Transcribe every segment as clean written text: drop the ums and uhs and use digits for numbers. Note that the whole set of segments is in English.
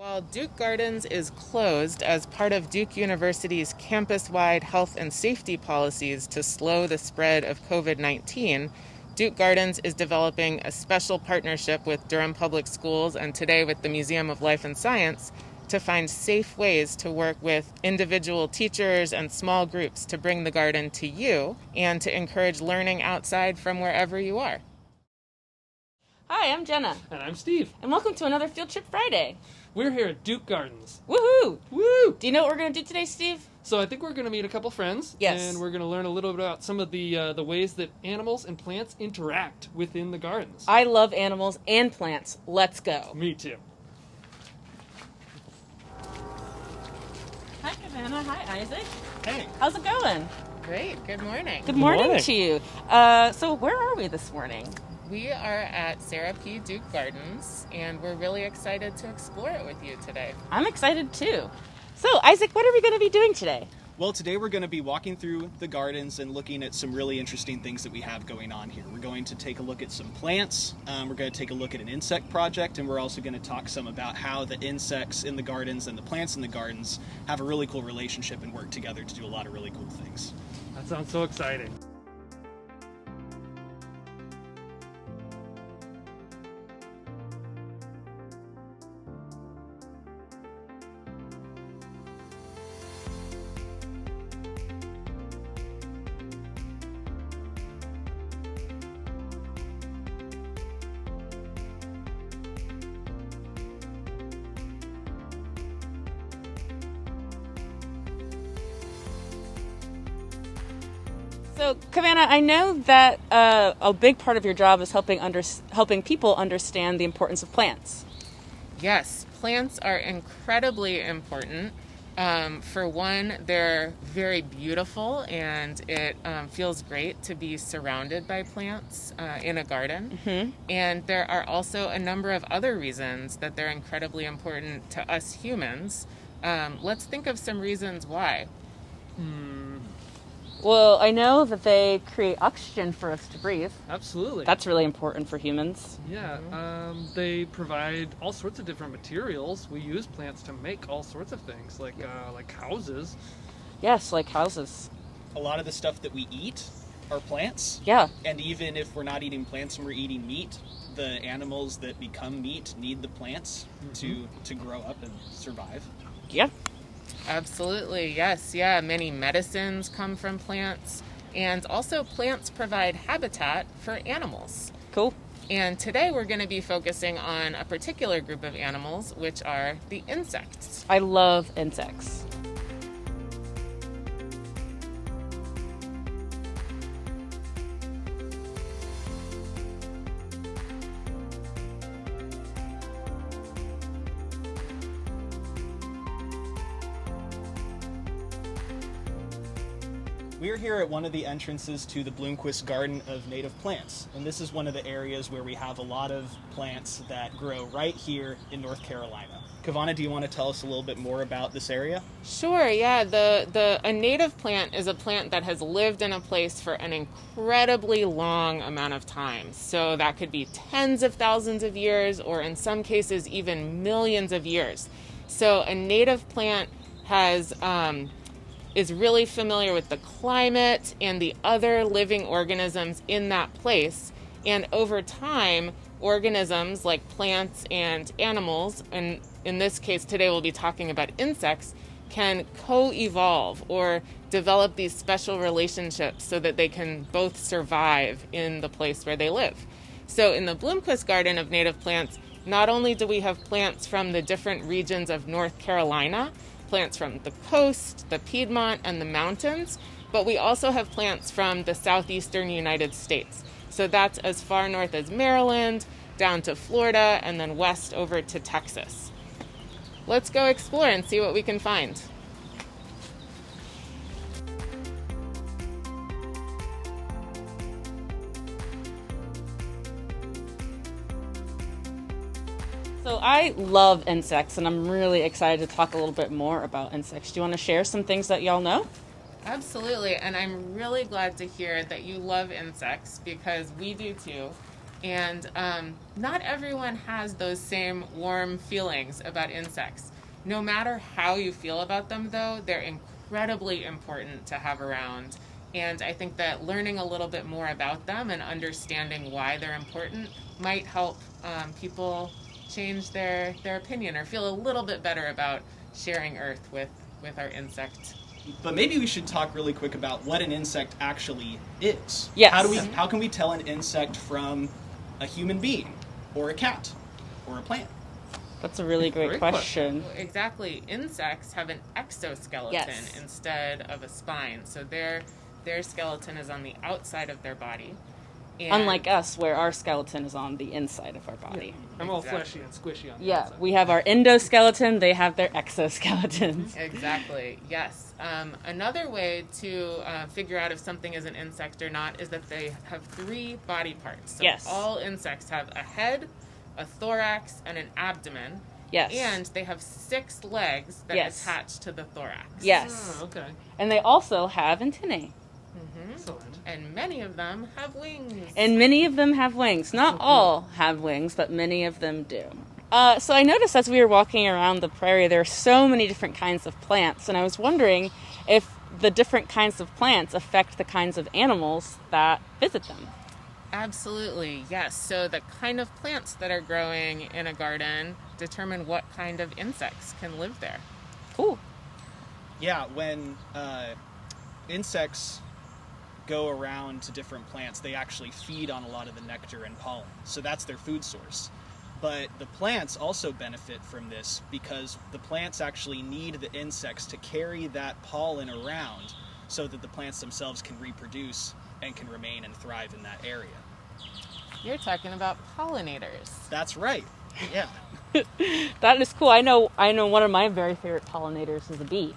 While Duke Gardens is closed as part of Duke University's campus-wide health and safety policies to slow the spread of COVID-19, Duke Gardens is developing a special partnership with Durham Public Schools and today with the Museum of Life and Science to find safe ways to work with individual teachers and small groups to bring the garden to you and to encourage learning outside from wherever you are. Hi, I'm Jenna. And I'm Steve. And welcome to another Field Trip Friday. We're here at Duke Gardens. Woohoo! Woo! Do you know what we're going to do today, Steve? So I think we're going to meet a couple friends. Yes. And we're going to learn a little bit about some of the ways that animals and plants interact within the gardens. I love animals and plants. Let's go. Me too. Hi, Savannah. Hi, Isaac. Hey. How's it going? Great. Good morning. Good morning morning. to you. So where are we this morning? We are at Sarah P. Duke Gardens, and we're really excited to explore it with you today. I'm excited too. So, Isaac, what are we going to be doing today? Well, today we're going to be walking through the gardens and looking at some really interesting things that we have going on here. We're going to take a look at some plants, we're going to take a look at an insect project, and we're also going to talk some about how the insects in the gardens and the plants in the gardens have a really cool relationship and work together to do a lot of really cool things. That sounds so exciting. So, Savannah, I know that a big part of your job is helping people understand the importance of plants. Yes, plants are incredibly important. For one, they're very beautiful, and it feels great to be surrounded by plants in a garden. Mm-hmm. And there are also a number of other reasons that they're incredibly important to us humans. Let's think of some reasons why. Well, I know that they create oxygen for us to breathe. Absolutely. That's really important for humans. Yeah, they provide all sorts of different materials. We use plants to make all sorts of things, like houses. Yes, like houses. A lot of the stuff that we eat are plants. Yeah. And even if we're not eating plants and we're eating meat, the animals that become meat need the plants to grow up and survive. Yeah. Absolutely, yes, yeah. Many medicines come from plants, and also plants provide habitat for animals. Cool. And today we're going to be focusing on a particular group of animals, which are the insects. I love insects. We're here at one of the entrances to the Bloomquist Garden of Native Plants, and this is one of the areas where we have a lot of plants that grow right here in North Carolina. Kavana, do you want to tell us a little bit more about this area? Sure, yeah. A native plant is a plant that has lived in a place for an incredibly long amount of time. So that could be tens of thousands of years, or in some cases even millions of years. So a native plant is really familiar with the climate and the other living organisms in that place. And over time, organisms like plants and animals, and in this case today we'll be talking about insects, can co-evolve or develop these special relationships so that they can both survive in the place where they live. So in the Bloomquist Garden of Native Plants, not only do we have plants from the different regions of North Carolina, plants from the coast, the Piedmont, and the mountains, but we also have plants from the southeastern United States. So that's as far north as Maryland, down to Florida, and then west over to Texas. Let's go explore and see what we can find. So I love insects, and I'm really excited to talk a little bit more about insects. Do you want to share some things that y'all know? Absolutely, and I'm really glad to hear that you love insects because we do too. And not everyone has those same warm feelings about insects. No matter how you feel about them, though, they're incredibly important to have around. And I think that learning a little bit more about them and understanding why they're important might help people change their opinion or feel a little bit better about sharing Earth with our insect. But maybe we should talk really quick about what an insect actually is. Yes. How can we tell an insect from a human being or a cat or a plant? That's a really great question. Exactly. Insects have an exoskeleton Yes. instead of a spine. So their skeleton is on the outside of their body. And Unlike us, where our skeleton is on the inside of our body. I'm all Exactly. fleshy and squishy on the Yeah, outside. we have our endoskeleton, they have their exoskeletons. Exactly, yes. Another way to figure out if something is an insect or not is that they have 3 body parts. So Yes. all insects have a head, a thorax, and an abdomen. Yes. And they have 6 legs that Yes. attach to the thorax. Yes. Oh, okay. And they also have antennae. Excellent. And many of them have wings. And many of them have wings. Not all have wings, but many of them do. So I noticed as we were walking around the prairie, there are so many different kinds of plants, and I was wondering if the different kinds of plants affect the kinds of animals that visit them. Absolutely, yes. So the kind of plants that are growing in a garden determine what kind of insects can live there. Cool. Yeah, when insects go around to different plants, they actually feed on a lot of the nectar and pollen. So that's their food source. But the plants also benefit from this because the plants actually need the insects to carry that pollen around so that the plants themselves can reproduce and can remain and thrive in that area. You're talking about pollinators. That's right. Yeah. That is cool. I know one of my very favorite pollinators is a bee.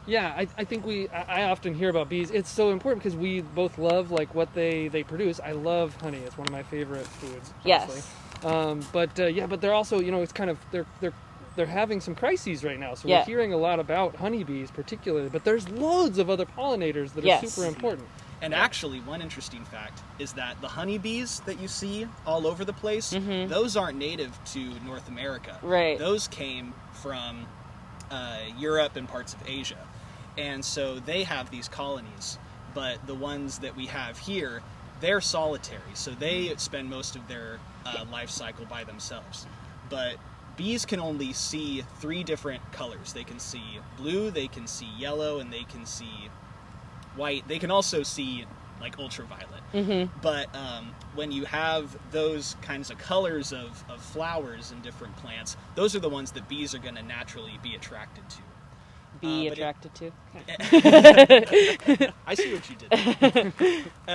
Yeah, I think I often hear about bees. It's so important because we both love like what they produce. I love honey. It's one of my favorite foods. Honestly. Yes. But they're also, it's kind of they're having some crises right now. So Yeah. we're hearing a lot about honeybees particularly, but there's loads of other pollinators that are Yes. super important. And actually, one interesting fact is that the honeybees that you see all over the place, those aren't native to North America. Right. Those came from Europe and parts of Asia. And so they have these colonies. But the ones that we have here, they're solitary. So they spend most of their life cycle by themselves. But bees can only see 3 different colors. They can see blue, they can see yellow, and they can see white. They can also see like ultraviolet. But when you have those kinds of colors of flowers and different plants, those are the ones that bees are going to naturally be attracted to. Be but attracted to. I see what you did there.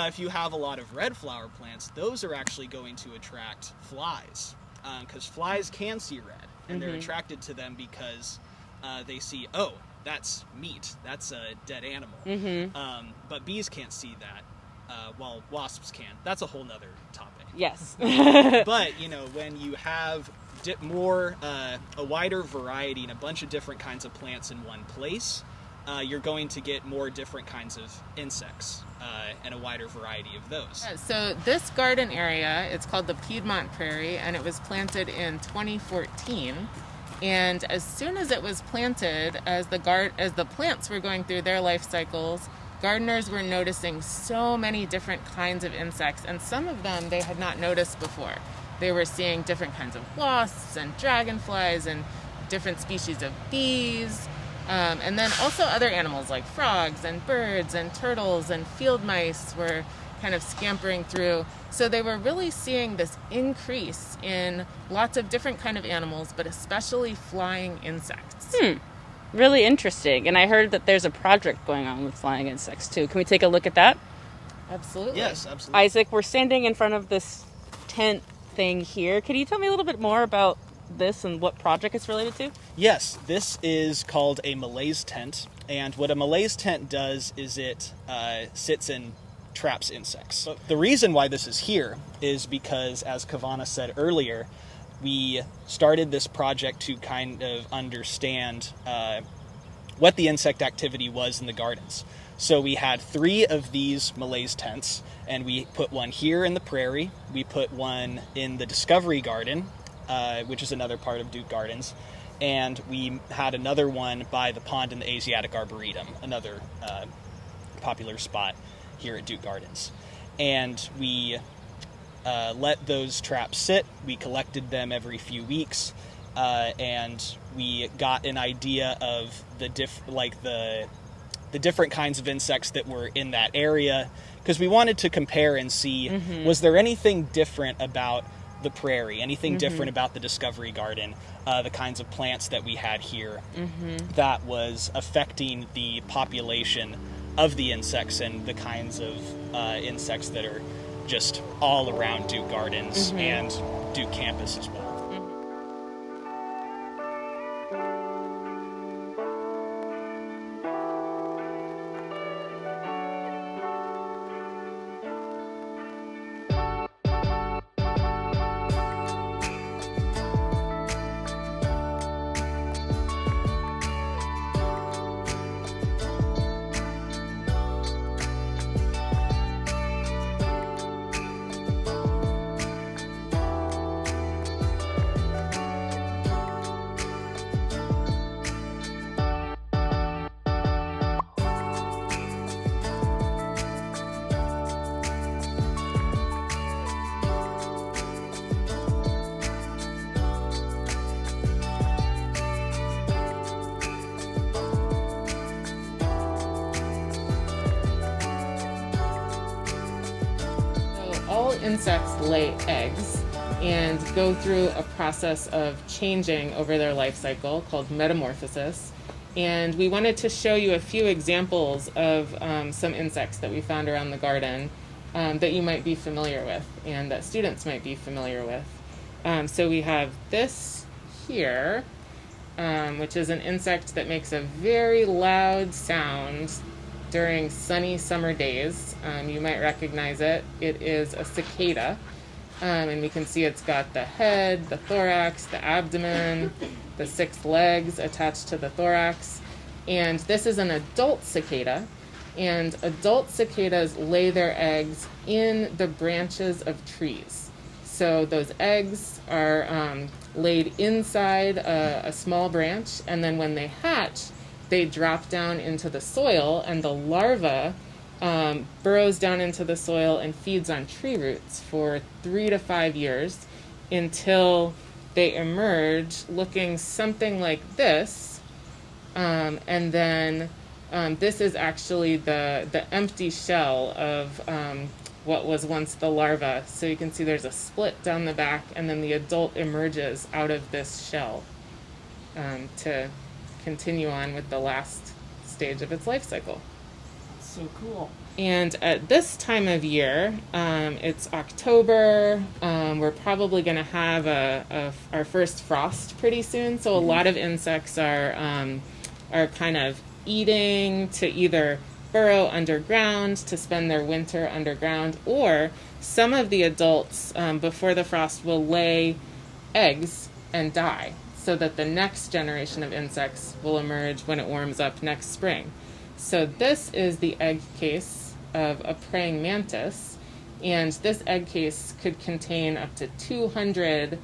If you have a lot of red flower plants, those are actually going to attract flies, because flies can see red, and they're attracted to them because they see, oh, that's meat, that's a dead animal. But bees can't see that, while wasps can. That's a whole nother topic. Yes. But when you have a wider variety and a bunch of different kinds of plants in one place, you're going to get more different kinds of insects and a wider variety of those. So this garden area, it's called the Piedmont Prairie, and it was planted in 2014. And as soon as it was planted, as the plants were going through their life cycles, gardeners were noticing so many different kinds of insects, and some of them they had not noticed before. They were seeing different kinds of wasps and dragonflies and different species of bees, and then also other animals like frogs and birds and turtles and field mice were kind of scampering through. So they were really seeing this increase in lots of different kind of animals, but especially flying insects. Really interesting. And I heard that there's a project going on with flying insects too. Can we take a look at that? Absolutely. Yes, absolutely. Isaac, we're standing in front of this tent thing here. Can you tell me a little bit more about this and what project it's related to? Yes, this is called a malaise tent, and what a malaise tent does is it sits and traps insects. So the reason why this is here is because, as Kavana said earlier, we started this project to kind of understand what the insect activity was in the gardens. So we had 3 of these malaise tents, and we put one here in the prairie. We put one in the Discovery Garden, which is another part of Duke Gardens. And we had another one by the pond in the Asiatic Arboretum, another popular spot here at Duke Gardens. And we let those traps sit. We collected them every few weeks, and we got an idea of the different kinds of insects that were in that area, because we wanted to compare and see, was there anything different about the prairie, anything different about the Discovery Garden, the kinds of plants that we had here that was affecting the population of the insects and the kinds of insects that are just all around Duke Gardens and Duke campus as well. All insects lay eggs and go through a process of changing over their life cycle called metamorphosis. And we wanted to show you a few examples of some insects that we found around the garden that you might be familiar with and that students might be familiar with. So we have this here, which is an insect that makes a very loud sound during sunny summer days. You might recognize it. It is a cicada. And we can see it's got the head, the thorax, the abdomen, the 6 legs attached to the thorax. And this is an adult cicada. And adult cicadas lay their eggs in the branches of trees. So those eggs are laid inside a small branch, and then when they hatch, they drop down into the soil, and the larva burrows down into the soil and feeds on tree roots for 3 to 5 years until they emerge looking something like this. And then this is actually the empty shell of what was once the larva. So you can see there's a split down the back, and then the adult emerges out of this shell to continue on with the last stage of its life cycle. So cool. And at this time of year, it's October. We're probably going to have our first frost pretty soon. So a lot of insects are kind of eating to either burrow underground to spend their winter underground, or some of the adults before the frost will lay eggs and die, so that the next generation of insects will emerge when it warms up next spring. So this is the egg case of a praying mantis, and this egg case could contain up to 200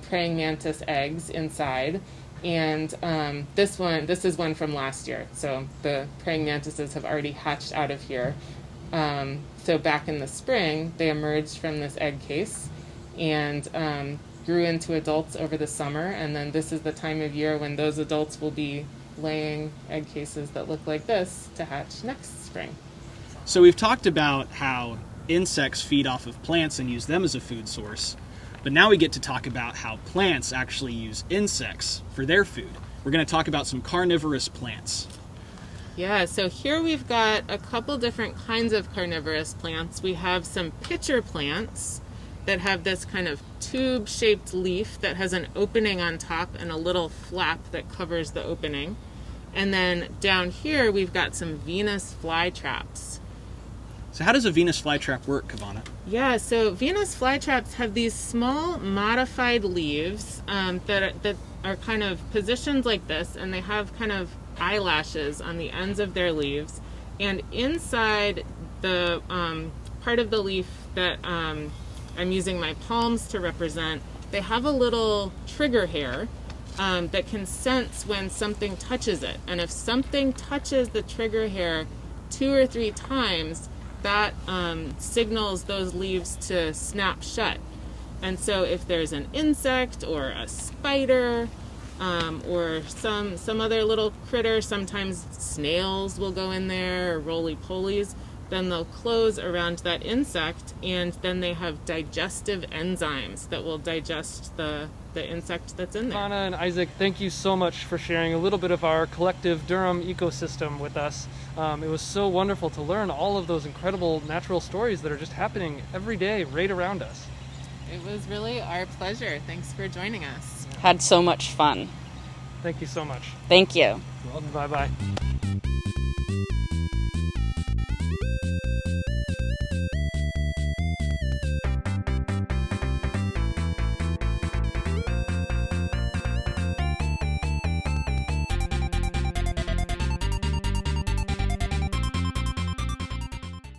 praying mantis eggs inside. And this is one from last year. So the praying mantises have already hatched out of here. So back in the spring, they emerged from this egg case and grew into adults over the summer, and then this is the time of year when those adults will be laying egg cases that look like this to hatch next spring. So we've talked about how insects feed off of plants and use them as a food source, but now we get to talk about how plants actually use insects for their food. We're going to talk about some carnivorous plants. Yeah, so here we've got a couple different kinds of carnivorous plants. We have some pitcher plants that have this kind of tube-shaped leaf that has an opening on top and a little flap that covers the opening. And then down here we've got some Venus flytraps. So how does a Venus flytrap work, Kavana? Yeah, so Venus flytraps have these small modified leaves that are kind of positioned like this, and they have kind of eyelashes on the ends of their leaves, And inside the part of the leaf that I'm using my palms to represent, they have a little trigger hair that can sense when something touches it. And if something touches the trigger hair 2 or 3 times, that signals those leaves to snap shut. And so if there's an insect or a spider or some other little critter, sometimes snails will go in there or roly-polies, then they'll close around that insect, and then they have digestive enzymes that will digest the insect that's in there. Anna and Isaac, thank you so much for sharing a little bit of our collective Durham ecosystem with us. It was so wonderful to learn all of those incredible natural stories that are just happening every day right around us. It was really our pleasure. Thanks for joining us. Had so much fun. Thank you so much. Thank you. Bye-bye.